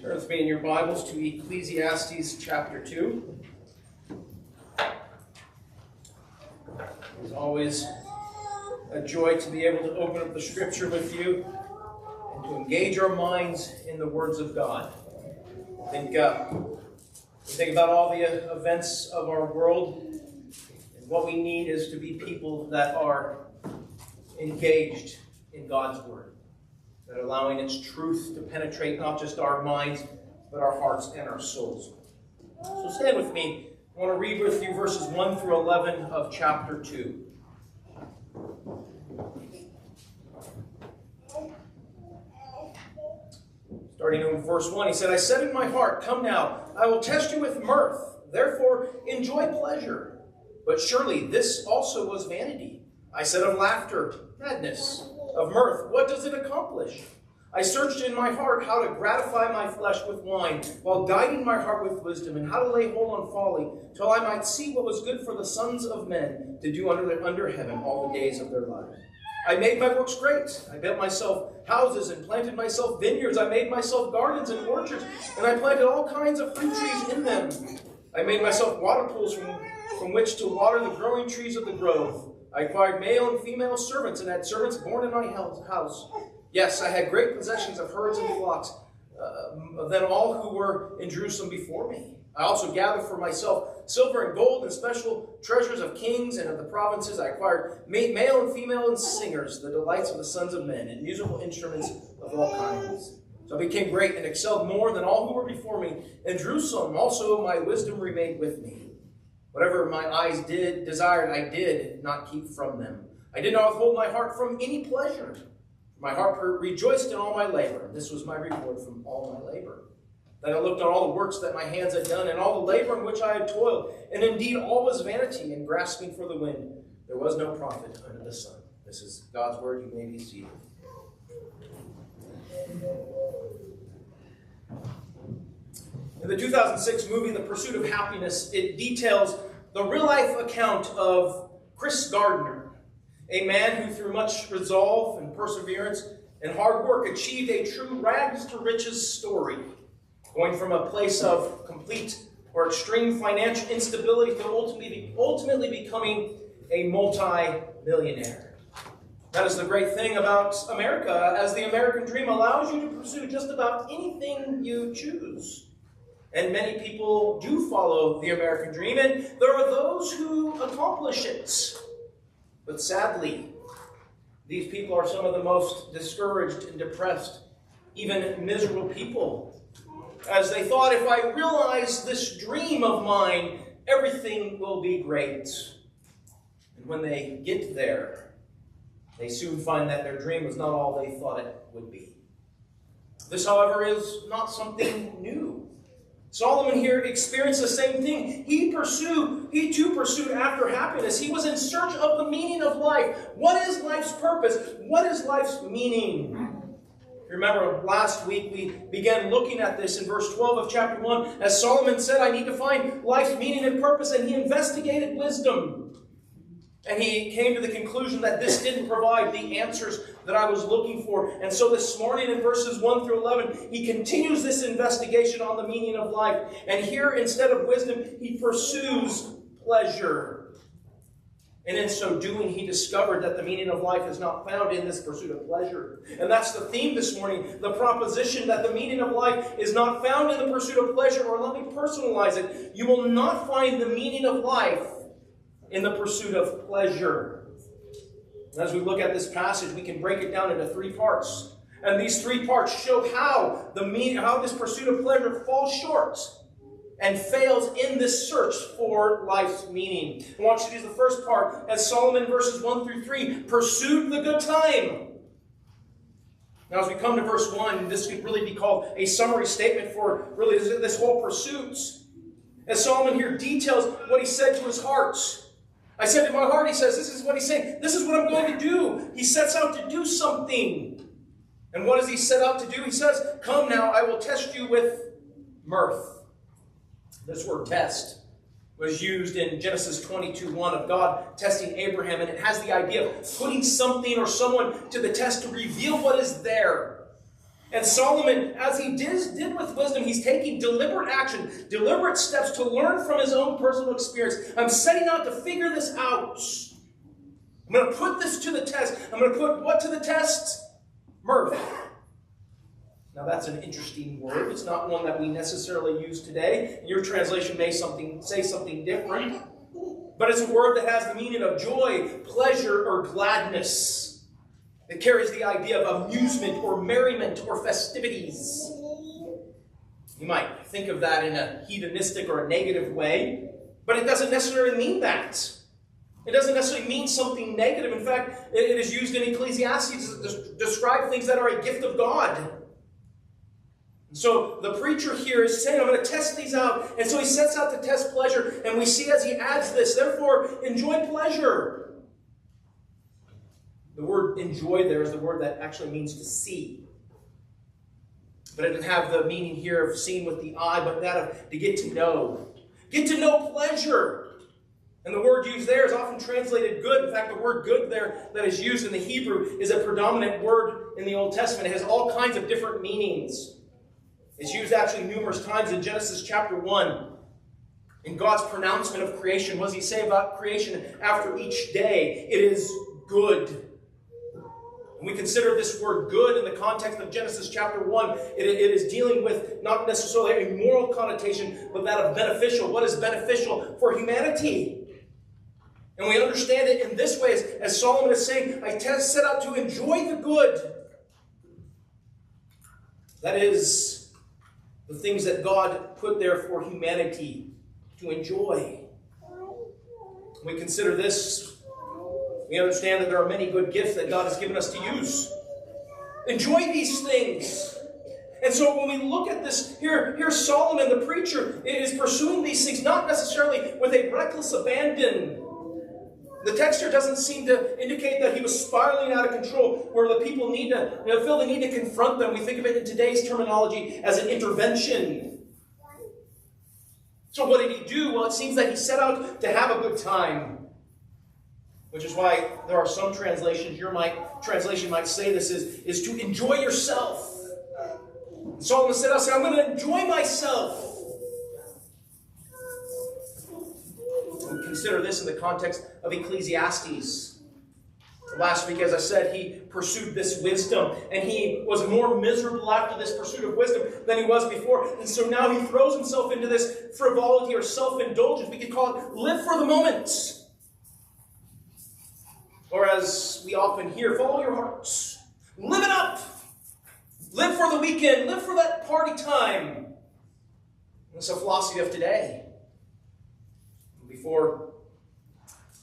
Turn with me in your Bibles to Ecclesiastes chapter 2. It's always a joy to be able to open up the Scripture with you and to engage our minds in the words of God. I think about all the events of our world, and what we need is to be people that are engaged in God's Word, that are allowing its truth to penetrate not just our minds, but our hearts and our souls. So stand with me. I want to read with you verses 1 through 11 of chapter 2. Starting in verse 1, he said, I said in my heart, come now, I will test you with mirth. Therefore, enjoy pleasure. But surely this also was vanity. I said of laughter, madness. Of mirth, what does it accomplish? I searched in my heart how to gratify my flesh with wine, while guiding my heart with wisdom, and how to lay hold on folly, till I might see what was good for the sons of men to do under heaven all the days of their lives. I made my works great. I built myself houses and planted myself vineyards. I made myself gardens and orchards, and I planted all kinds of fruit trees in them. I made myself water pools from which to water the growing trees of the grove. I acquired male and female servants, and had servants born in my house. Yes, I had great possessions of herds and flocks than all who were in Jerusalem before me. I also gathered for myself silver and gold and special treasures of kings and of the provinces. I acquired male and female and singers, the delights of the sons of men, and musical instruments of all kinds. So I became great and excelled more than all who were before me. In Jerusalem also my wisdom remained with me. Whatever my eyes desired, I did not keep from them. I did not withhold my heart from any pleasure. My heart rejoiced in all my labor. This was my reward from all my labor. Then I looked on all the works that my hands had done, and all the labor in which I had toiled. And indeed all was vanity and grasping for the wind. There was no profit under the sun. This is God's word. You may be seated. In the 2006 movie, The Pursuit of Happiness, it details the real-life account of Chris Gardner, a man who through much resolve and perseverance and hard work achieved a true rags-to-riches story, going from a place of complete or extreme financial instability to ultimately becoming a multi-millionaire. That is the great thing about America, as the American dream allows you to pursue just about anything you choose. And many people do follow the American dream, and there are those who accomplish it. But sadly, these people are some of the most discouraged and depressed, even miserable people, as they thought, if I realize this dream of mine, everything will be great. And when they get there, they soon find that their dream was not all they thought it would be. This, however, is not something new. Solomon here experienced the same thing. He too pursued after happiness. He was in search of the meaning of life. What is life's purpose? What is life's meaning? Remember, last week we began looking at this in verse 12 of chapter 1. As Solomon said, I need to find life's meaning and purpose, and he investigated wisdom. And he came to the conclusion that this didn't provide the answers that I was looking for. And so this morning in verses 1 through 11, he continues this investigation on the meaning of life. And here, instead of wisdom, he pursues pleasure. And in so doing, he discovered that the meaning of life is not found in this pursuit of pleasure. And that's the theme this morning, the proposition that the meaning of life is not found in the pursuit of pleasure. Or let me personalize it. You will not find the meaning of life in the pursuit of pleasure. And as we look at this passage, we can break it down into three parts. And these three parts show how this pursuit of pleasure falls short and fails in this search for life's meaning. I want you to do the first part, as Solomon, verses 1 through 3, pursued the good time. Now, as we come to verse 1, this could really be called a summary statement for really this whole pursuit. As Solomon here details what he said to his heart. I said to my heart, he says, this is what he's saying. This is what I'm going to do. He sets out to do something. And what does he set out to do? He says, come now, I will test you with mirth. This word test was used in Genesis 22:1 of God testing Abraham, and it has the idea of putting something or someone to the test to reveal what is there. And Solomon, as he did with wisdom, He's taking deliberate action, deliberate steps to learn from his own personal experience. I'm setting out to figure this out. I'm going to put this to the test. I'm going to put what to the test? Mirth. Now that's an interesting word. It's not one that we necessarily use today. Your translation may say something different. But it's a word that has the meaning of joy, pleasure, or gladness. It carries the idea of amusement or merriment or festivities. You might think of that in a hedonistic or a negative way, but it doesn't necessarily mean that. It doesn't necessarily mean something negative. In fact, it is used in Ecclesiastes to describe things that are a gift of God. So the preacher here is saying, I'm going to test these out. And so he sets out to test pleasure. And we see as he adds this, therefore, enjoy pleasure. The word enjoy there is the word that actually means to see. But it doesn't have the meaning here of seeing with the eye, but that of to get to know. Get to know pleasure. And the word used there is often translated good. In fact, the word good there that is used in the Hebrew is a predominant word in the Old Testament. It has all kinds of different meanings. It's used actually numerous times in Genesis chapter 1. In God's pronouncement of creation, what does he say about creation after each day? It is good. And we consider this word good in the context of Genesis chapter 1. It is dealing with not necessarily a moral connotation, but that of beneficial. What is beneficial for humanity? And we understand it in this way, as Solomon is saying, I set out to enjoy the good. That is the things that God put there for humanity to enjoy. We consider this. We understand that there are many good gifts that God has given us to use. Enjoy these things. And so when we look at this, here Solomon, the preacher, is pursuing these things, not necessarily with a reckless abandon. The text here doesn't seem to indicate that he was spiraling out of control, where the people feel the need to confront them. We think of it in today's terminology as an intervention. So what did he do? Well, it seems that he set out to have a good time. Which is why there are some translations, your translation might say this, is to enjoy yourself. Solomon said, I'm going to enjoy myself. We consider this in the context of Ecclesiastes. Last week, as I said, he pursued this wisdom, and he was more miserable after this pursuit of wisdom than he was before. And so now he throws himself into this frivolity or self-indulgence. We could call it live for the moment. Or as we often hear, follow your hearts. Live it up. Live for the weekend. Live for that party time. That's a philosophy of today. Before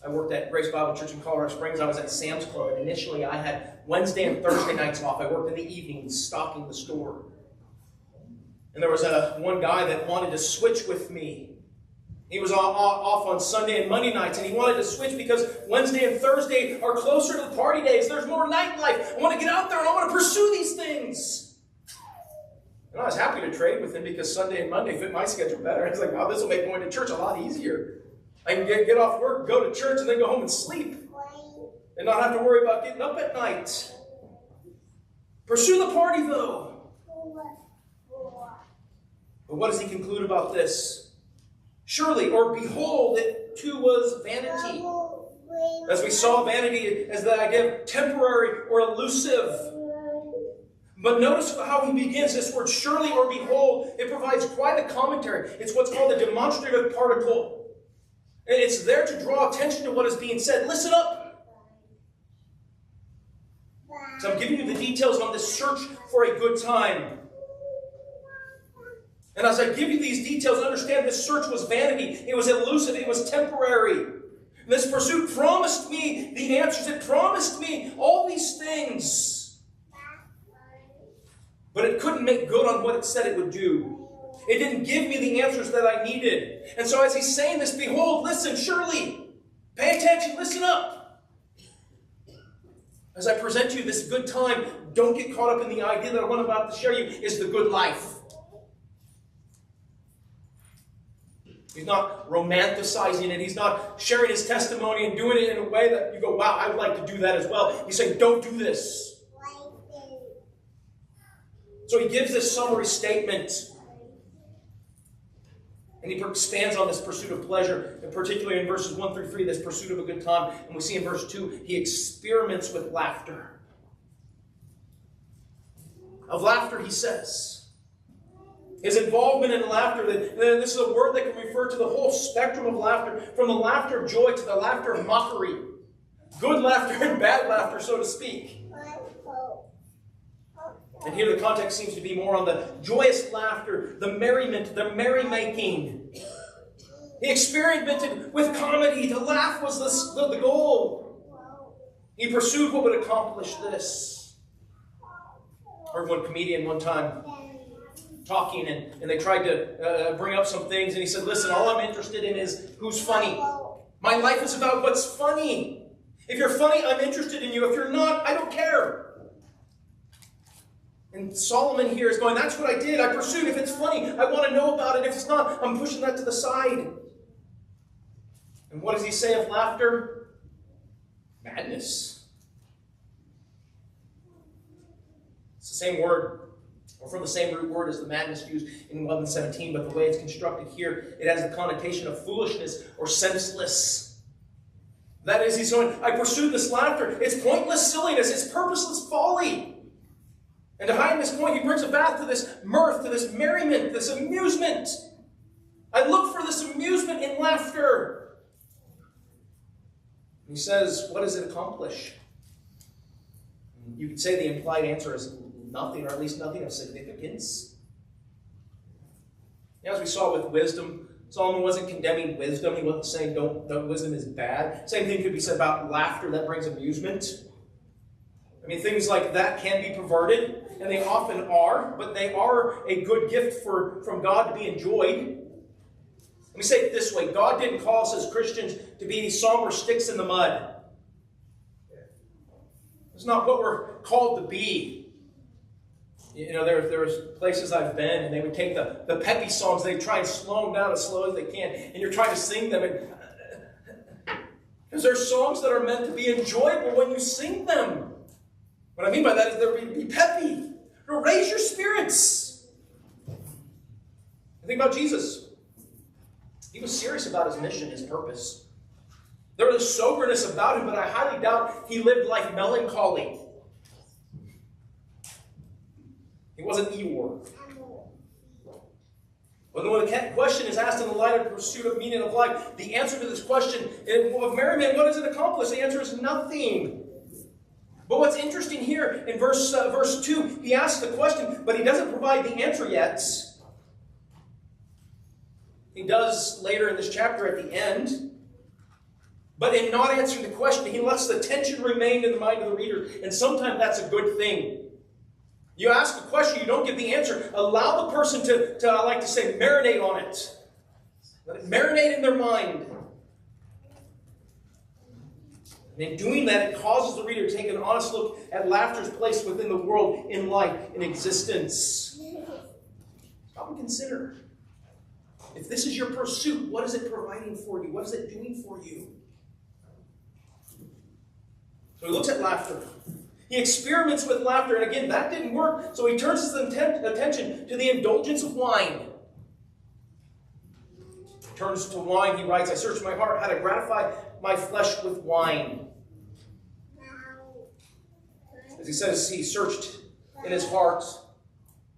I worked at Grace Bible Church in Colorado Springs, I was at Sam's Club, and initially I had Wednesday and Thursday nights off. I worked in the evenings stocking the store. And there was one guy that wanted to switch with me. He was off on Sunday and Monday nights, and he wanted to switch because Wednesday and Thursday are closer to the party days. There's more nightlife. I want to get out there, and I want to pursue these things. And I was happy to trade with him because Sunday and Monday fit my schedule better. I was like, wow, this will make going to church a lot easier. I can get off work, go to church, and then go home and sleep. And not have to worry about getting up at night. Pursue the party, though. But what does he conclude about this? Surely, or behold, it too was vanity. As we saw, vanity as the idea of temporary or elusive. But notice how he begins this word, surely or behold. It provides quite a commentary. It's what's called a demonstrative particle. And it's there to draw attention to what is being said. Listen up. So I'm giving you the details on this search for a good time. And as I give you these details, understand this search was vanity. It was elusive. It was temporary. This pursuit promised me the answers. It promised me all these things. But it couldn't make good on what it said it would do. It didn't give me the answers that I needed. And so as he's saying this, behold, listen, surely, pay attention, listen up. As I present to you this good time, don't get caught up in the idea that what I'm about to share you is the good life. He's not romanticizing it. He's not sharing his testimony and doing it in a way that you go, wow, I would like to do that as well. He's saying, don't do this. So he gives this summary statement. And he expands on this pursuit of pleasure, and particularly in verses 1 through 3, this pursuit of a good time. And we see in verse 2, he experiments with laughter. Of laughter, he says. His involvement in laughter, this is a word that can refer to the whole spectrum of laughter, from the laughter of joy to the laughter of mockery. Good laughter and bad laughter, so to speak. And here the context seems to be more on the joyous laughter, the merriment, the merrymaking. He experimented with comedy. To laugh was the goal. He pursued what would accomplish this. I heard one comedian one time talking, and they tried to bring up some things, and he said, listen, all I'm interested in is who's funny. My life is about what's funny. If you're funny, I'm interested in you. If you're not, I don't care. And Solomon here is going, that's what I did. I pursued. If it's funny, I want to know about it. If it's not, I'm pushing that to the side. And what does he say of laughter? Madness. It's the same word, or from the same root word as the madness used in 11:17, but the way it's constructed here, it has the connotation of foolishness or senseless. That is, he's going, I pursued this laughter. It's pointless silliness. It's purposeless folly. And to hide this point, he brings it back to this mirth, to this merriment, this amusement. I look for this amusement in laughter. He says, what does it accomplish? You could say the implied answer is nothing, or at least nothing of significance. As we saw with wisdom, Solomon wasn't condemning wisdom. He wasn't saying wisdom is bad. Same thing could be said about laughter that brings amusement. I mean, things like that can be perverted, and they often are, but they are a good gift from God to be enjoyed. Let me say it this way. God didn't call us as Christians to be somber sticks in the mud. It's not what we're called to be. You know, there's places I've been, and they would take the peppy songs, they try and slow them down as slow as they can, and you're trying to sing them. Because they're songs that are meant to be enjoyable when you sing them. What I mean by that is they'll be peppy. It'll raise your spirits. Think about Jesus. He was serious about his mission, his purpose. There was a soberness about him, but I highly doubt he lived life melancholy. He wasn't Eeyore. When the question is asked in the light of the pursuit of meaning of life, the answer to this question of merriment, what does it accomplish? The answer is nothing. But what's interesting here in verse 2, he asks the question, but he doesn't provide the answer yet. He does later in this chapter at the end. But in not answering the question, he lets the tension remain in the mind of the reader. And sometimes that's a good thing. You ask a question, you don't give the answer. Allow the person to I like to say, marinate on it. Let it marinate in their mind. And in doing that, it causes the reader to take an honest look at laughter's place within the world, in life, in existence. Stop and consider. If this is your pursuit, what is it providing for you? What is it doing for you? So he looks at laughter. He experiments with laughter, and again, that didn't work. So he turns his attention to the indulgence of wine. He turns to wine, he writes, I searched my heart how to gratify my flesh with wine. As he says, he searched in his heart.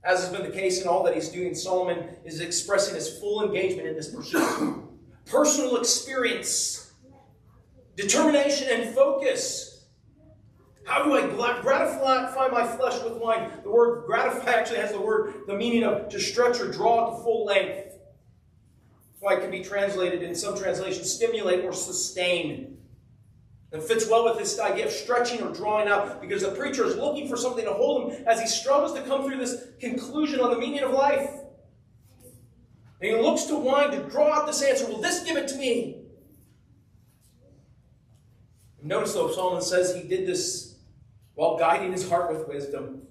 As has been the case in all that he's doing, Solomon is expressing his full engagement in this pursuit. Personal experience, determination, and focus. How do I gratify my flesh with wine? The word gratify actually has the meaning of to stretch or draw to full length. That's why it can be translated in some translations, stimulate or sustain. It fits well with this idea of stretching or drawing out, because the preacher is looking for something to hold him as he struggles to come through this conclusion on the meaning of life. And he looks to wine to draw out this answer. Will this give it to me? Notice though, Solomon says he did this while guiding his heart with wisdom.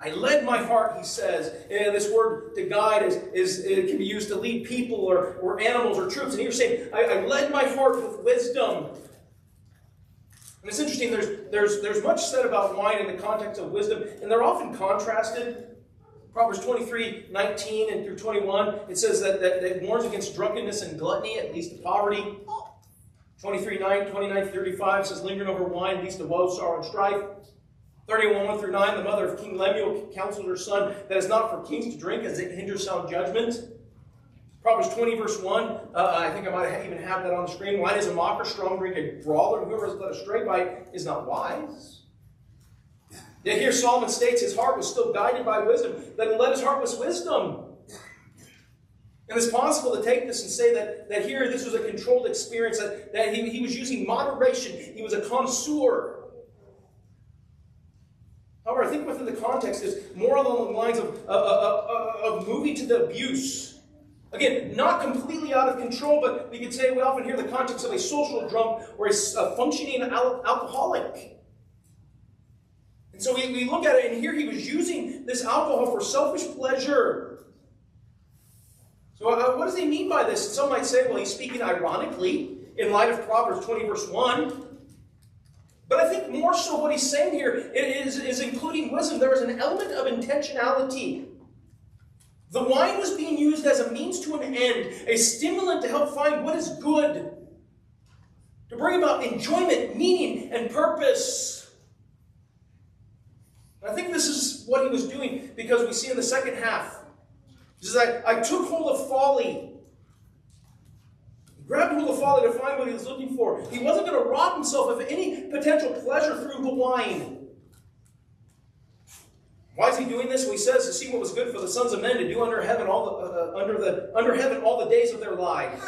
I led my heart, he says. And this word to guide it can be used to lead people or animals or troops. And he was saying, I led my heart with wisdom. And it's interesting, there's much said about wine in the context of wisdom, and they're often contrasted. Proverbs 23:19 and through 21, it says that it warns against drunkenness and gluttony, it leads to poverty. 29-35 says, lingering over wine leads to woe, sorrow, and strife. 31:1 through 9, the mother of King Lemuel counseled her son that it's not for kings to drink, as it hinders sound judgment. Proverbs 20, verse 1, I think I might even have that on the screen. Wine is a mocker, strong drink a brawler. Whoever is led astray by it is not wise. Yet here Solomon states his heart was still guided by wisdom, that he led his heart with wisdom. And it's possible to take this and say that here this was a controlled experience, that he was using moderation. He was a connoisseur. However, I think within the context is more along the lines of moving to the abuse. Again, not completely out of control, but we could say we often hear the context of a social drunk or a functioning alcoholic. And so we look at it, and here he was using this alcohol for selfish pleasure. So what does he mean by this? Some might say, well, he's speaking ironically in light of Proverbs 20, verse 1. But I think more so what he's saying here is including wisdom. There is an element of intentionality. The wine was being used as a means to an end, a stimulant to help find what is good, to bring about enjoyment, meaning, and purpose. I think this is what he was doing, because we see in the second half. He says, I took hold of folly. He grabbed hold of folly to find what he was looking for. He wasn't going to rob himself of any potential pleasure through the wine. Why is he doing this? Well, he says to see what was good for the sons of men to do under heaven all the days of their lives.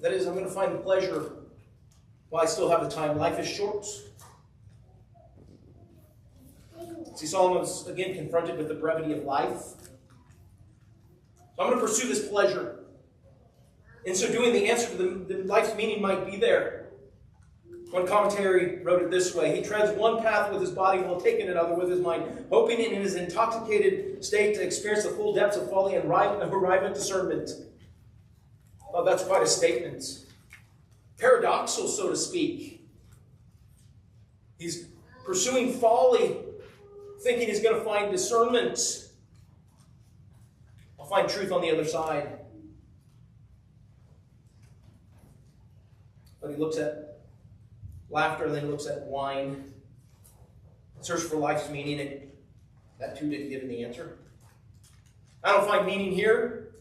That is, I'm going to find the pleasure while I still have the time. Life is short. See, Solomon was again confronted with the brevity of life. So I'm going to pursue this pleasure. In so doing, the answer to the life's meaning might be there. One commentary wrote it this way: he treads one path with his body while taking another with his mind, hoping in his intoxicated state to experience the full depths of folly and arrive at discernment. Well, that's quite a statement. Paradoxal, so to speak. He's pursuing folly, thinking he's going to find discernment. I'll find truth on the other side. But he looks at laughter, and then he looks at wine. Search for life's meaning, and that too didn't give him the answer. I don't find meaning here.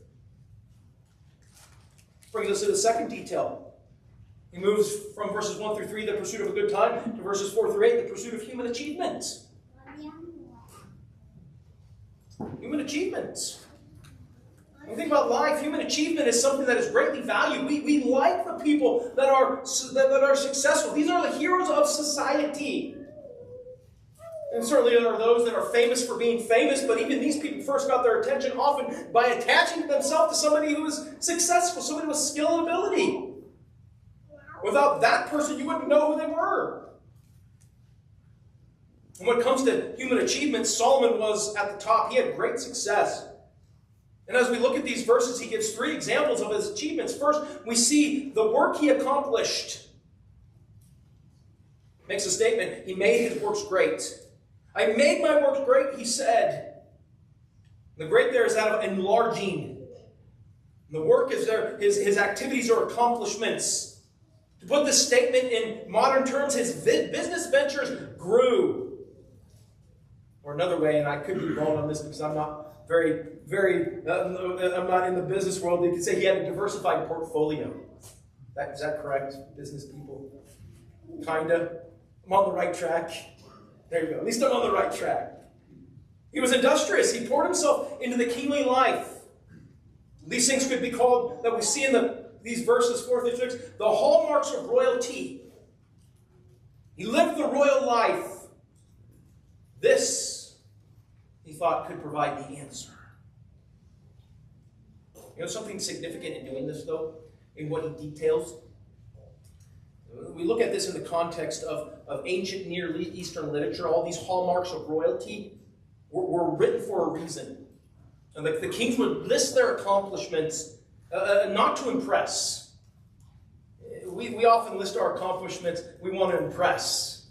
Brings us to the second detail. He moves from verses 1 through 3, the pursuit of a good time, to verses 4 through 8, the pursuit of human achievement. Human achievement. When we think about life, human achievement is something that is greatly valued. We like the people that are successful. These are the heroes of society. And certainly there are those that are famous for being famous, but even these people first got their attention often by attaching themselves to somebody who was successful, somebody with skill and ability. Without that person, you wouldn't know who they were. And when it comes to human achievement, Solomon was at the top. He had great success. And as we look at these verses, he gives 3 examples of his achievements. First, we see the work he accomplished. Makes a statement. He made his works great. I made my works great, he said. The great there is that of enlarging. The work is there. His activities are accomplishments. To put this statement in modern terms, his business ventures grew. Or another way, and I could be wrong on this because I'm not I'm not in the business world. You could say he had a diversified portfolio. Is that correct, business people? Kinda. I'm on the right track. There you go. At least I'm on the right track. He was industrious. He poured himself into the kingly life. These things could be called, that we see in these verses 4 through 6, the hallmarks of royalty. He lived the royal life. This, he thought, could provide the answer. You know something significant in doing this, though, in what he details? We look at this in the context of ancient Near Eastern literature. All these hallmarks of royalty were written for a reason. And the kings would list their accomplishments not to impress. We often list our accomplishments, we want to impress.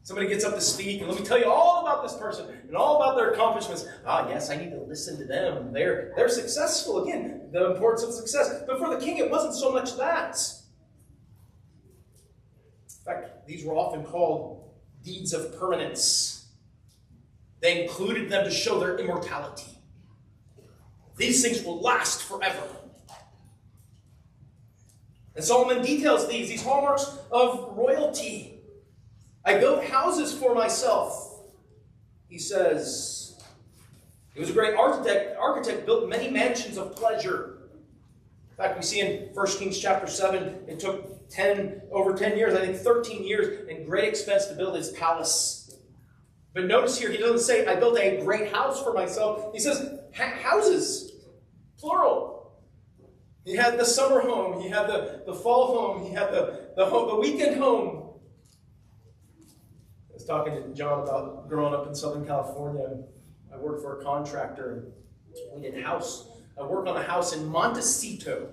Somebody gets up to speak, and let me tell you all about this person and all about their accomplishments. Ah, yes, I need to listen to them. They're successful. Again, the importance of success. But for the king, it wasn't so much that. In fact, these were often called deeds of permanence. They included them to show their immortality. These things will last forever. And Solomon details these hallmarks of royalty. I built houses for myself, he says. He was a great architect, built many mansions of pleasure. In fact, we see in 1 Kings chapter 7, it took over 10 years, I think 13 years, and great expense to build his palace. But notice here, he doesn't say, I built a great house for myself. He says, houses, plural. He had the summer home, he had the fall home, he had the weekend home. I was talking to John about growing up in Southern California. I worked for a contractor. We did I worked on a house in Montecito.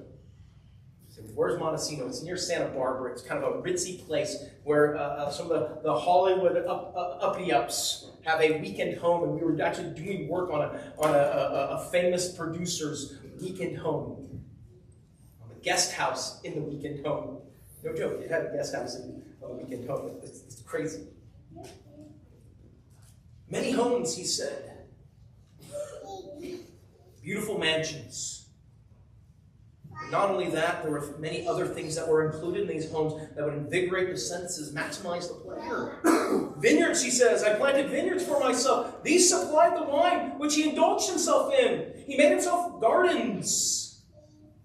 So where's Montecito? It's near Santa Barbara. It's kind of a ritzy place where some of the Hollywood uppity-ups have a weekend home, and we were actually doing work on a famous producer's weekend home. On the guest house in the weekend home. No joke, it had a guest house on the weekend home. It's crazy. Many homes, he said. Beautiful mansions. Not only that, there were many other things that were included in these homes that would invigorate the senses, maximize the pleasure. Vineyards, he says, I planted vineyards for myself. These supplied the wine which he indulged himself in. He made himself gardens.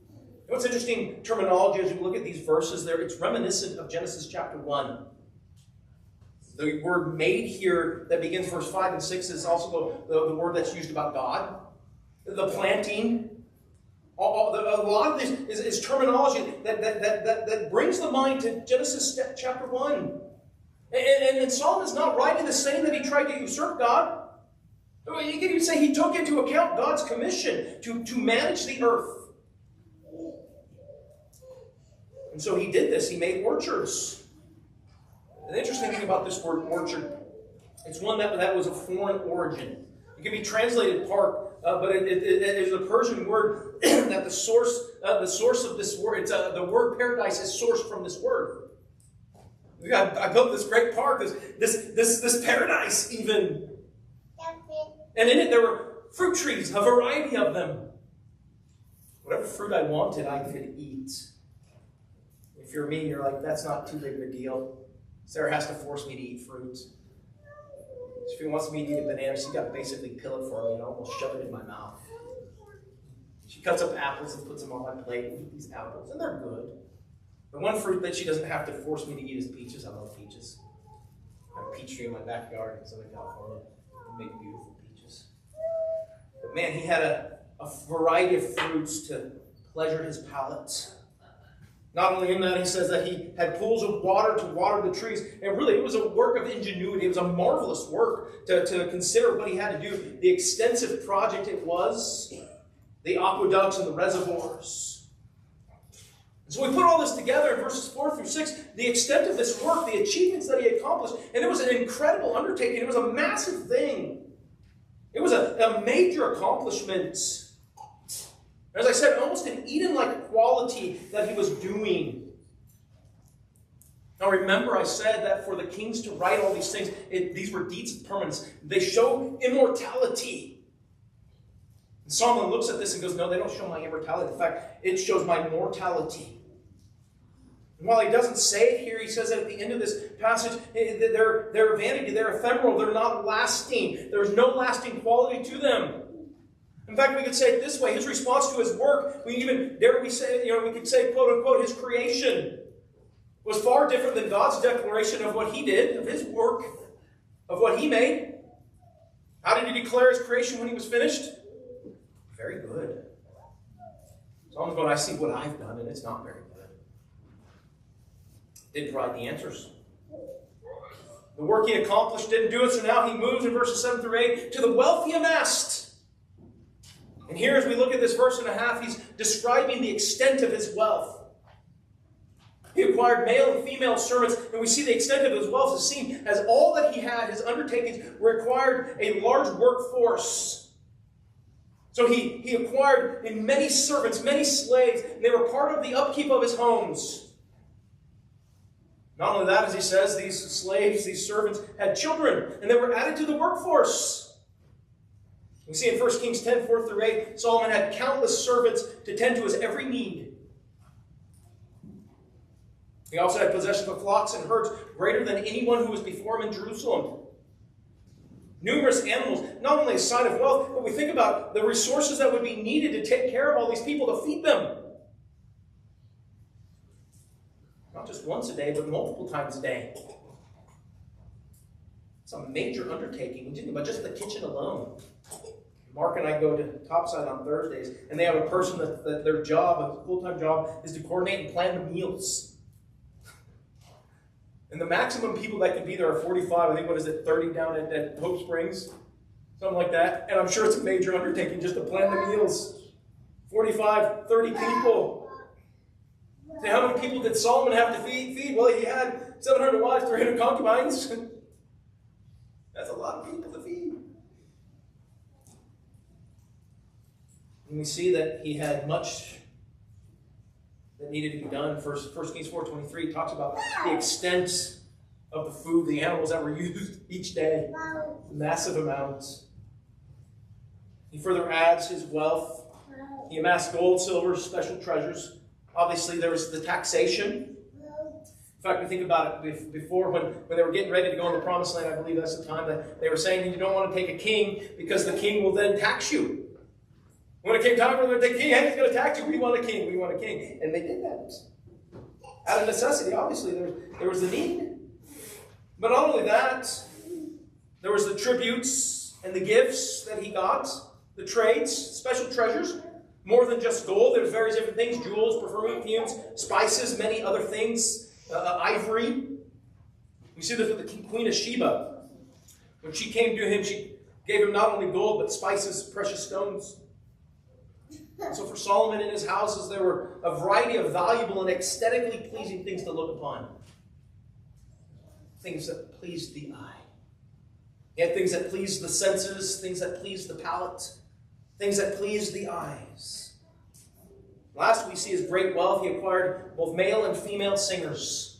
You know what's interesting terminology as you look at these verses there? It's reminiscent of Genesis chapter 1. The word made here that begins verse 5 and 6 is also the word that's used about God. The planting. A lot of this is terminology that brings the mind to Genesis chapter 1. And Solomon's not writing the saying that he tried to usurp God. You can even say he took into account God's commission to manage the earth. And so he did this. He made orchards. The interesting thing about this word orchard, it's one that was of foreign origin. It can be translated park, but it is a Persian word that the source of this word, the word paradise is sourced from this word. I built this great park, this paradise even. And in it there were fruit trees, a variety of them. Whatever fruit I wanted, I could eat. If you're me, you're like, that's not too big of a deal. Sarah has to force me to eat fruit. If she wants me to eat a banana, she's got to basically peel it for me and almost shove it in my mouth. She cuts up apples and puts them on my plate and eat these apples, and they're good. The one fruit that she doesn't have to force me to eat is peaches. I love peaches. I have a peach tree in my backyard in Southern California. We make beautiful peaches. But man, he had a variety of fruits to pleasure his palate. Not only in that, he says that he had pools of water to water the trees. And really, it was a work of ingenuity. It was a marvelous work to consider what he had to do. The extensive project it was. The aqueducts and the reservoirs. And so we put all this together in verses 4 through 6. The extent of this work, the achievements that he accomplished. And it was an incredible undertaking. It was a massive thing. It was a major accomplishment. As I said, almost an Eden-like quality that he was doing. Now remember, I said that for the kings to write all these things, these were deeds of permanence. They show immortality. And Solomon looks at this and goes, no, they don't show my immortality. In fact, it shows my mortality. And while he doesn't say it here, he says that at the end of this passage, they're vanity, they're ephemeral, they're not lasting. There's no lasting quality to them. In fact, we could say it this way: his response to his work, we could say, quote unquote, his creation was far different than God's declaration of what he did, of his work, of what he made. How did he declare his creation when he was finished? Very good. Solomon's going, I see what I've done, and it's not very good. Didn't provide the answers. The work he accomplished didn't do it, so now he moves in verses 7 through 8 to the wealth he amassed. And here, as we look at this verse and a half, he's describing the extent of his wealth. He acquired male and female servants, and we see the extent of his wealth is seen as all that he had, his undertakings, required a large workforce. So he acquired many servants, many slaves, and they were part of the upkeep of his homes. Not only that, as he says, these slaves, these servants, had children, and they were added to the workforce. We see in 1 Kings 10, 4 through 8, Solomon had countless servants to tend to his every need. He also had possession of flocks and herds greater than anyone who was before him in Jerusalem. Numerous animals, not only a sign of wealth, but we think about the resources that would be needed to take care of all these people, to feed them. Not just once a day, but multiple times a day. It's a major undertaking. We think about just the kitchen alone. Mark and I go to Topside on Thursdays, and they have a person that their job, a full-time job, is to coordinate and plan the meals. And the maximum people that can be there are 45. I think, 30 down at Hope Springs? Something like that. And I'm sure it's a major undertaking just to plan the meals. 45, 30 people. So how many people did Solomon have to feed? Well, he had 700 wives, 300 concubines. That's a lot of people to feed. And we see that he had much that needed to be done. 1 Kings 4:23 talks about the extent of the food, the animals that were used each day. Massive amounts. He further adds his wealth. He amassed gold, silver, special treasures. Obviously, there was the taxation. In fact, we think about it before when they were getting ready to go in the Promised Land. I believe that's the time that they were saying you don't want to take a king because the king will then tax you. When it came time for them to take a king, hey, he's going to tax you. We want a king. We want a king. And they did that. Out of necessity, obviously, there was the need. But not only that, there was the tributes and the gifts that he got, the trades, special treasures, more than just gold. There was various different things, jewels, perfumes, spices, many other things, ivory. We see this with the Queen of Sheba. When she came to him, she gave him not only gold, but spices, precious stones. So for Solomon in his houses, there were a variety of valuable and aesthetically pleasing things to look upon. Things that pleased the eye. He had things that pleased the senses, things that pleased the palate, things that pleased the eyes. Last we see his great wealth. He acquired both male and female singers.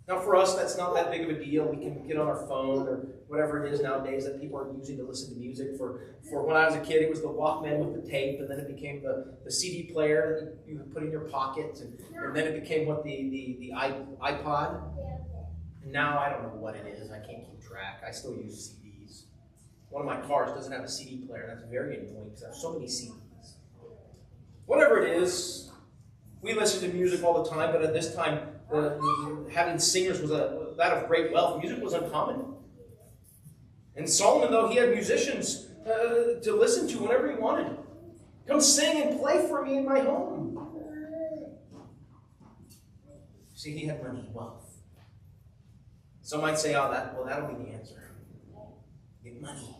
Now for us, that's not that big of a deal. We can get on our phone or whatever it is nowadays that people are using to listen to music. For when I was a kid, it was the Walkman with the tape, and then it became the CD player that you put in your pocket, and then it became the iPod. And now I don't know what it is. I can't keep track. I still use CDs. One of my cars doesn't have a CD player. That's very annoying because I have so many CDs. Whatever it is, we listen to music all the time, but at this time, having singers was that of great wealth. Music was uncommon. And Solomon, though, he had musicians to listen to whenever he wanted. Come sing and play for me in my home. See, he had money, wealth. Some might say, that'll be the answer. Get money.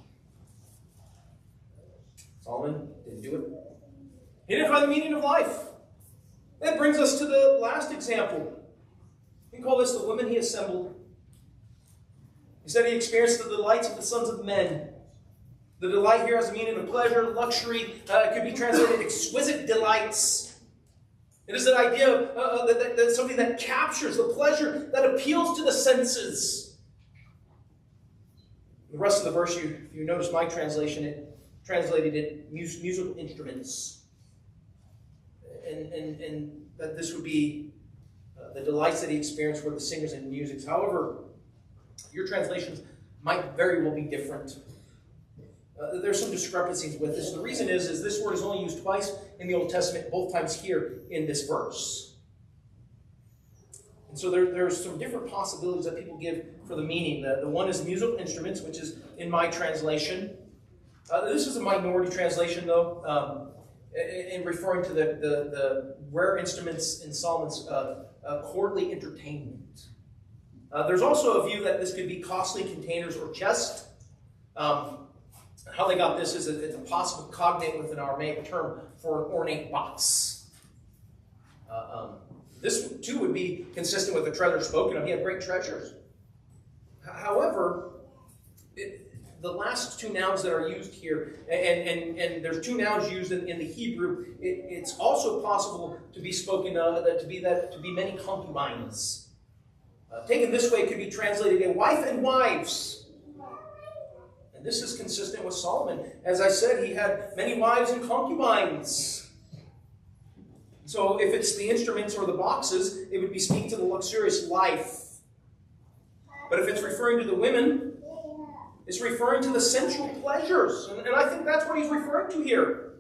Solomon didn't do it. He didn't find the meaning of life. That brings us to the last example. We call this the women he assembled. He said he experienced the delights of the sons of men. The delight here has a meaning of pleasure, luxury. It could be translated exquisite delights. It is that idea of that something that captures the pleasure, that appeals to the senses. The rest of the verse, if you notice my translation, it translated it musical instruments. And that this would be the delights that he experienced were the singers and music. However, your translations might very well be different. There's some discrepancies with this. The reason is this word is only used twice in the Old Testament, both times here in this verse. And so there's some different possibilities that people give for the meaning. The one is musical instruments, which is in my translation. This is a minority translation, though, in referring to the rare instruments in Solomon's courtly entertainment. There's also a view that this could be costly containers or chests. How they got this is it's a possible cognate with an Aramaic term for an ornate box. This, too, would be consistent with the treasure spoken of. He had great treasures. However, the last two nouns that are used here, and there's two nouns used in the Hebrew, it's also possible to be spoken of, to be many concubines. Taken this way, it could be translated a wife and wives. And this is consistent with Solomon. As I said, he had many wives and concubines. So if it's the instruments or the boxes, it would be speaking to the luxurious life. But if it's referring to the women, it's referring to the sensual pleasures. And I think that's what he's referring to here.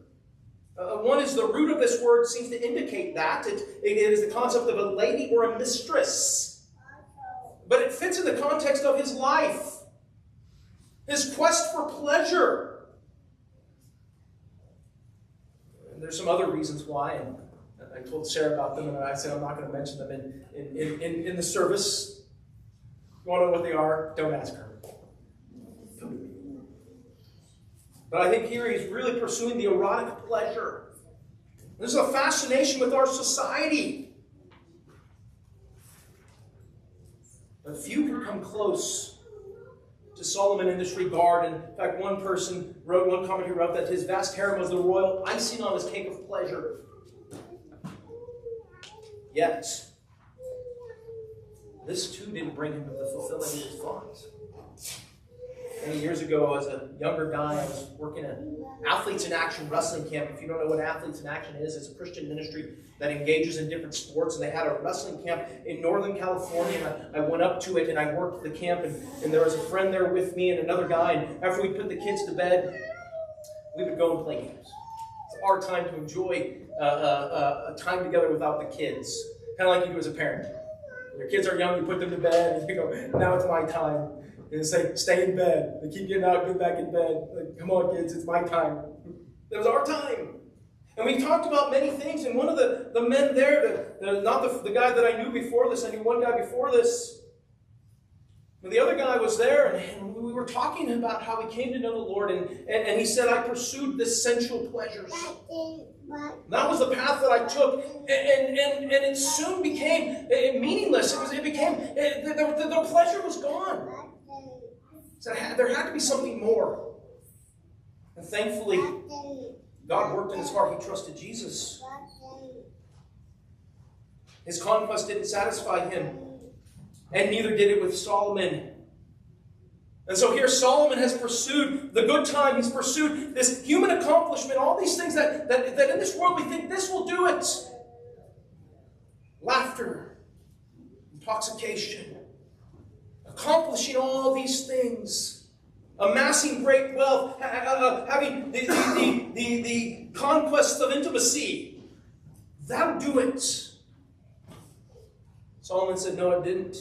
One is the root of this word seems to indicate that. It is the concept of a lady or a mistress. But it fits in the context of his life. His quest for pleasure. And there's some other reasons why. And I told Sarah about them, and I said I'm not going to mention them in the service. You want to know what they are? Don't ask her. But I think here he's really pursuing the erotic pleasure. There's a fascination with our society. But few can come close to Solomon in this regard. And in fact, one commentator wrote that his vast harem was the royal icing on his cake of pleasure. Yet, this too didn't bring him to the fulfilling of his thoughts. Many years ago, as a younger guy, I was working at Athletes in Action wrestling camp. If you don't know what Athletes in Action is, it's a Christian ministry that engages in different sports. And they had a wrestling camp in Northern California. And I went up to it and I worked the camp. And there was a friend there with me and another guy. And after we put the kids to bed, we would go and play games. It's our time to enjoy a time together without the kids. Kind of like you do as a parent. When your kids are young, you put them to bed, and you go, now it's my time. And they say, stay in bed. They keep getting out, get back in bed. Like, come on, kids, it's my time. It was our time. And we talked about many things, and one of the men there, not the guy that I knew before this, I knew one guy before this, but the other guy was there, and we were talking about how he came to know the Lord, and he said, I pursued the sensual pleasures. That was the path that I took, and it soon became meaningless. The pleasure was gone. So there had to be something more. And thankfully, God worked in his heart. He trusted Jesus. His conquest didn't satisfy him, and neither did it with Solomon. And so here Solomon has pursued the good time. He's pursued this human accomplishment, all these things that in this world we think this will do it. Laughter, intoxication, accomplishing all these things, amassing great wealth, having the conquest of intimacy. That'll do it. Solomon said, no, it didn't.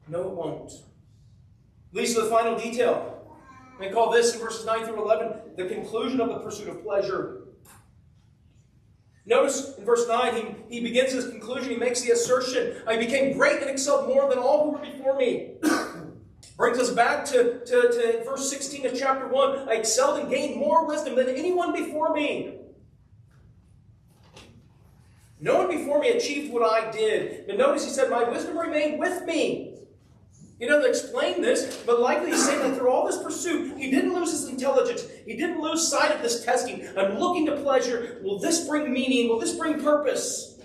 No, it won't. Leads to the final detail. We call this in verses 9 through 11 the conclusion of the pursuit of pleasure. Notice in verse 9, he begins his conclusion. He makes the assertion, I became great and excelled more than all who were before me. Brings us back to verse 16 of chapter 1. I excelled and gained more wisdom than anyone before me. No one before me achieved what I did. But notice he said, my wisdom remained with me. He doesn't explain this, but likely he's saying that through all this pursuit, he didn't lose his intelligence. He didn't lose sight of this testing. I'm looking to pleasure. Will this bring meaning? Will this bring purpose?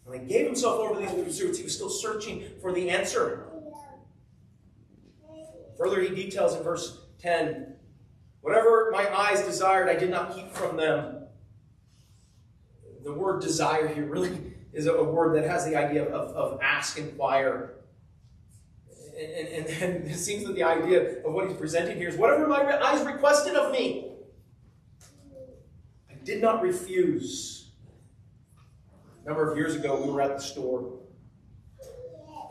When he gave himself over to these pursuits, he was still searching for the answer. Further, he details in verse 10, whatever my eyes desired, I did not keep from them. The word desire here really is a word that has the idea of ask, inquire. And it seems that the idea of what he's presenting here is whatever my eyes requested of me, I did not refuse. A number of years ago, we were at the store.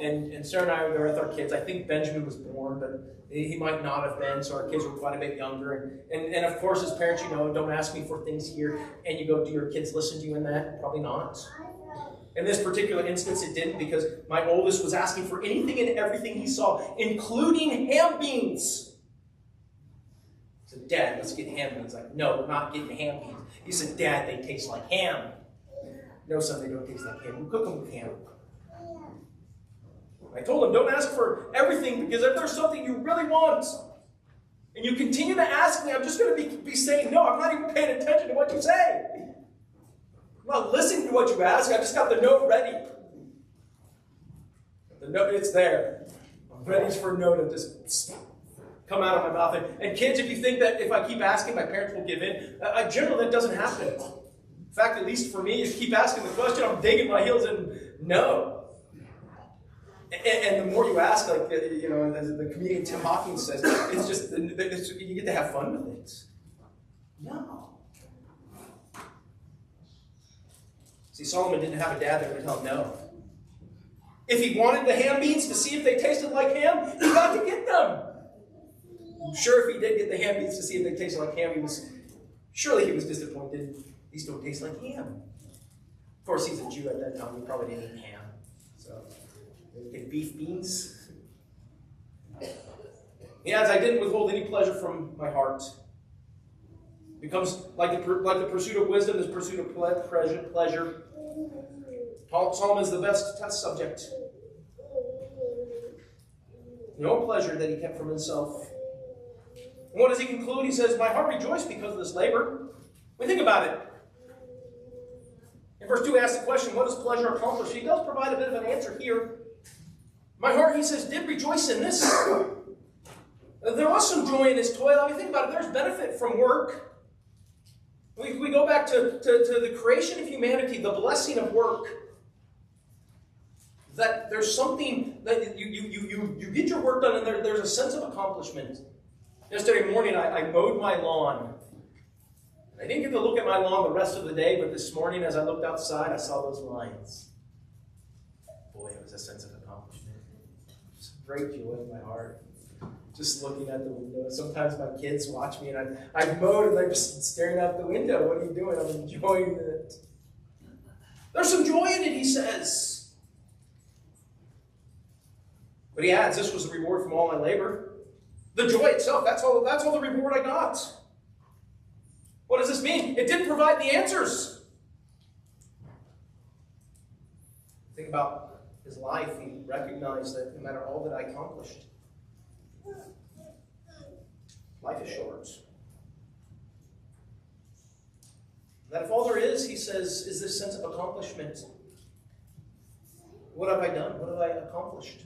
And Sarah and I were there with our kids. I think Benjamin was born, but he might not have been, so our kids were quite a bit younger. And of course, as parents, you know, don't ask me for things here. And you go, do your kids listen to you in that? Probably not. In this particular instance, it didn't, because my oldest was asking for anything and everything he saw, including ham beans. I said, Dad, let's get ham beans. Like, no, we're not getting ham beans. He said, Dad, they taste like ham. No, son, they don't taste like ham. We cook them with ham. I told him, don't ask for everything, because if there's something you really want, and you continue to ask me, I'm just going to be saying no. I'm not even paying attention to what you say. I'm not listening to what you ask. I just got the note ready. The note, it's there. I'm ready for a note to just come out of my mouth. And kids, if you think that if I keep asking, my parents will give in, generally that doesn't happen. In fact, at least for me, you keep asking the question, I'm digging my heels in no. And the more you ask, like, you know, as the comedian Tim Hawkins says, it's just, you get to have fun with it. No. See, Solomon didn't have a dad that would tell him no. If he wanted the ham beans to see if they tasted like ham, he got to get them. I'm sure if he did get the ham beans to see if they tasted like ham, he was disappointed. These don't taste like ham. Of course, he's a Jew at that time. He probably didn't eat ham. So, get beef beans. He adds, I didn't withhold any pleasure from my heart. It becomes like the pursuit of wisdom, this pursuit of pleasure. Solomon is the best test subject. No pleasure that he kept from himself. And what does he conclude? He says, my heart rejoiced because of this labor. When we think about it. In verse 2, he asks the question, what does pleasure accomplish? He does provide a bit of an answer here. My heart, he says, did rejoice in this. There was some joy in his toil. I mean, think about it. There's benefit from work. We go back to the creation of humanity, the blessing of work. That there's something that you get your work done, and there's a sense of accomplishment. Yesterday morning, I mowed my lawn. I didn't get to look at my lawn the rest of the day, but this morning, as I looked outside, I saw those lines. Boy, it was a sense of accomplishment. Just great joy in my heart. Just looking at the window. Sometimes my kids watch me, and I mowed, and they're just staring out the window. What are you doing? I'm enjoying it. There's some joy in it, he says. But he adds, this was the reward from all my labor. The joy itself, that's all the reward I got. What does this mean? It didn't provide the answers. Think about his life. He recognized that no matter all that I accomplished, life is short. That if all there is, he says, is this sense of accomplishment. What have I done? What have I accomplished?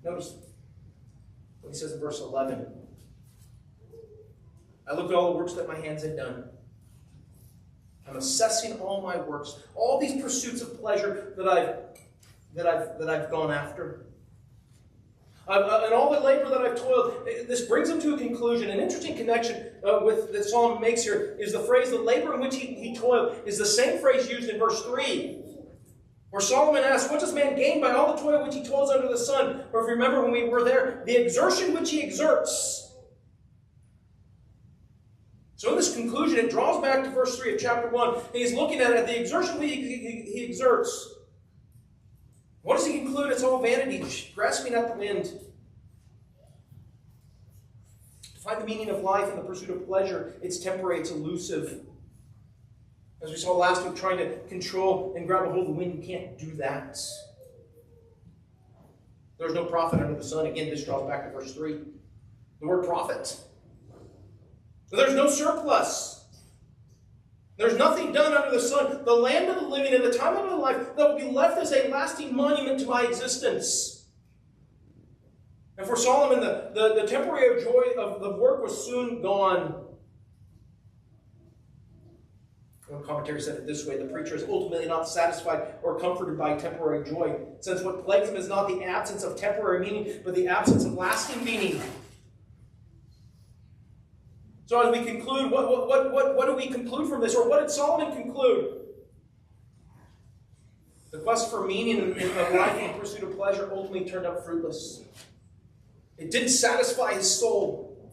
Notice what he says in verse 11. I looked at all the works that my hands had done. I'm assessing all my works, all these pursuits of pleasure that I've gone after. And all the labor that I've toiled, this brings him to a conclusion. An interesting connection that Solomon makes here is the phrase, the labor in which he toiled, is the same phrase used in verse 3. Where Solomon asks, what does man gain by all the toil which he toils under the sun? Or if you remember when we were there, the exertion which he exerts. So in this conclusion, it draws back to verse 3 of chapter 1. And he's looking at it, the exertion he exerts. What does he conclude? It's all vanity, grasping at the wind. To find the meaning of life in the pursuit of pleasure, it's temporary, it's elusive. As we saw last week, trying to control and grab a hold of the wind, you can't do that. There's no profit under the sun. Again, this draws back to verse 3. The word profit. There's no surplus. There's nothing done under the sun. The land of the living and the time of my life that will be left as a lasting monument to my existence. And for Solomon, the temporary joy of the work was soon gone. One commentary said it this way: the preacher is ultimately not satisfied or comforted by temporary joy, since what plagues him is not the absence of temporary meaning, but the absence of lasting meaning. So as we conclude, what do we conclude from this? Or what did Solomon conclude? The quest for meaning of life and the pursuit of pleasure ultimately turned up fruitless. It didn't satisfy his soul.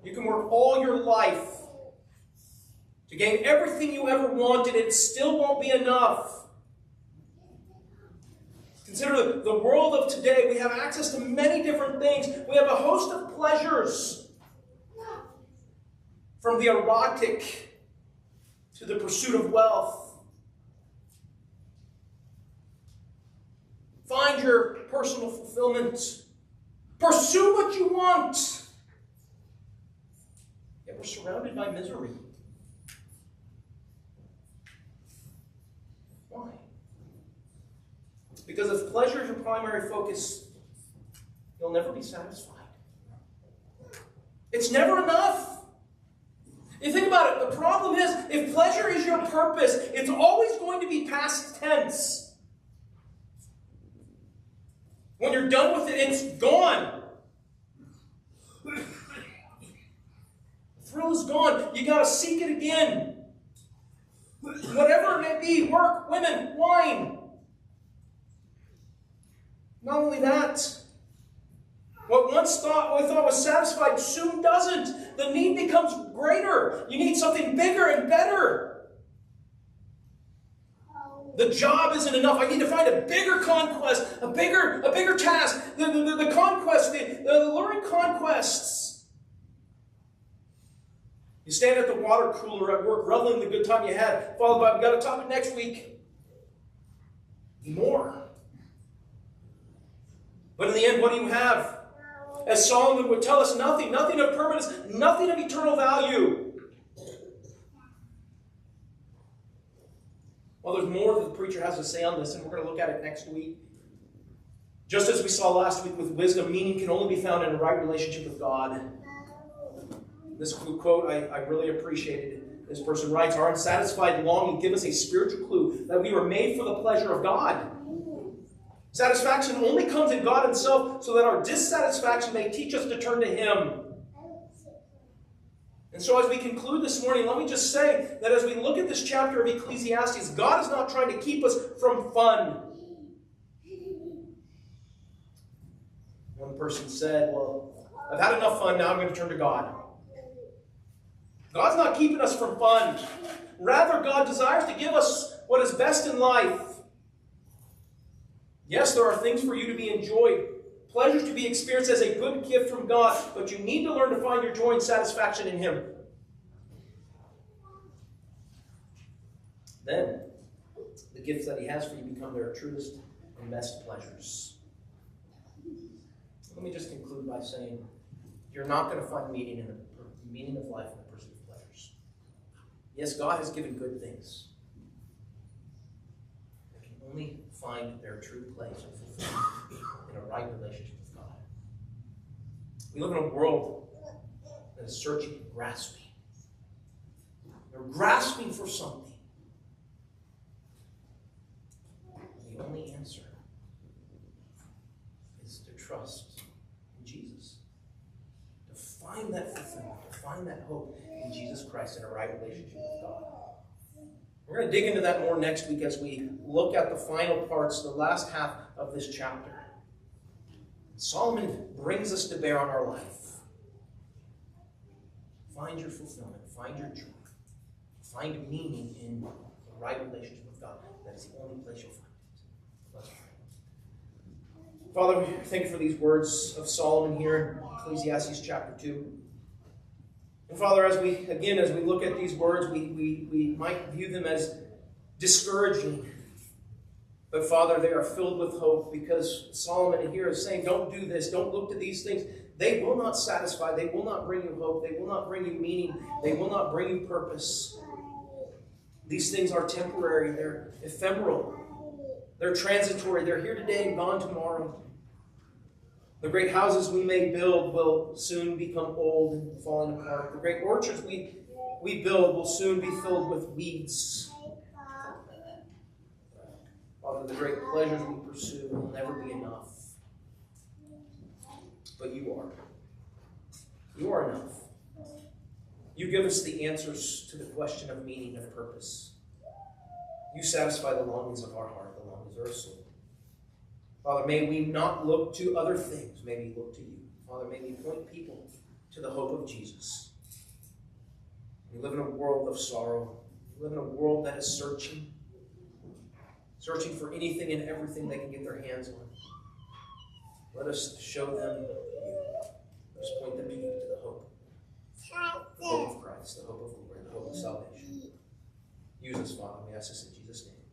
You can work all your life to gain everything you ever wanted. It still won't be enough. Consider the world of today. We have access to many different things. We have a host of pleasures. from the erotic to the pursuit of wealth. Find your personal fulfillment. Pursue what you want. Yet we're surrounded by misery. Why? Because if pleasure is your primary focus, you'll never be satisfied. It's never enough. You think about it, the problem is, if pleasure is your purpose, it's always going to be past tense. When you're done with it, it's gone. The thrill is gone. You got to seek it again. Whatever it may be, work, women, wine. Not only that, what we thought was satisfied soon doesn't. The need becomes greater. You need something bigger and better. The job isn't enough. I need to find a bigger conquest, a bigger task. The conquest, the alluring conquests. You stand at the water cooler at work, reveling in the good time you had, followed by, we've got a topic next week. More. But in the end, what do you have? As Solomon would tell us, nothing of permanence, nothing of eternal value. Well, there's more that the preacher has to say on this, and we're going to look at it next week. Just as we saw last week with wisdom, meaning can only be found in a right relationship with God. This quote, I really appreciated. This person writes, our unsatisfied longing gives us a spiritual clue that we were made for the pleasure of God. Satisfaction only comes in God Himself, so that our dissatisfaction may teach us to turn to Him. And so as we conclude this morning, let me just say that as we look at this chapter of Ecclesiastes, God is not trying to keep us from fun. One person said, well, I've had enough fun, now I'm going to turn to God. God's not keeping us from fun. Rather, God desires to give us what is best in life. Yes, there are things for you to be enjoyed, pleasures to be experienced as a good gift from God, but you need to learn to find your joy and satisfaction in Him. Then, the gifts that He has for you become their truest and best pleasures. Let me just conclude by saying, you're not going to find meaning of life in the pursuit of pleasures. Yes, God has given good things. You can only find their true place of fulfillment in a right relationship with God. We live in a world that is searching and grasping. They're grasping for something. The only answer is to trust in Jesus. To find that fulfillment, to find that hope in Jesus Christ in a right relationship with God. We're going to dig into that more next week as we look at the final parts, the last half of this chapter. Solomon brings us to bear on our life. Find your fulfillment, find your joy, find meaning in the right relationship with God. That is the only place you'll find it. Let's pray. Father, we thank you for these words of Solomon here in Ecclesiastes chapter 2. And Father, as we look at these words, we might view them as discouraging. But Father, they are filled with hope, because Solomon here is saying, don't do this, don't look to these things. They will not satisfy, they will not bring you hope, they will not bring you meaning, they will not bring you purpose. These things are temporary, they're ephemeral, they're transitory, they're here today and gone tomorrow. The great houses we may build will soon become old and falling apart. The great orchards we build will soon be filled with weeds. Father, the great pleasures we pursue will never be enough. But you are. You are enough. You give us the answers to the question of meaning and purpose. You satisfy the longings of our heart, the longings of our soul. Father, may we not look to other things. May we look to you. Father, may we point people to the hope of Jesus. We live in a world of sorrow. We live in a world that is searching for anything and everything they can get their hands on. Let us show them you. Let us point them to you, to the hope The hope of Christ, the hope of glory, the hope of salvation. Use us, Father. We ask this in Jesus' name.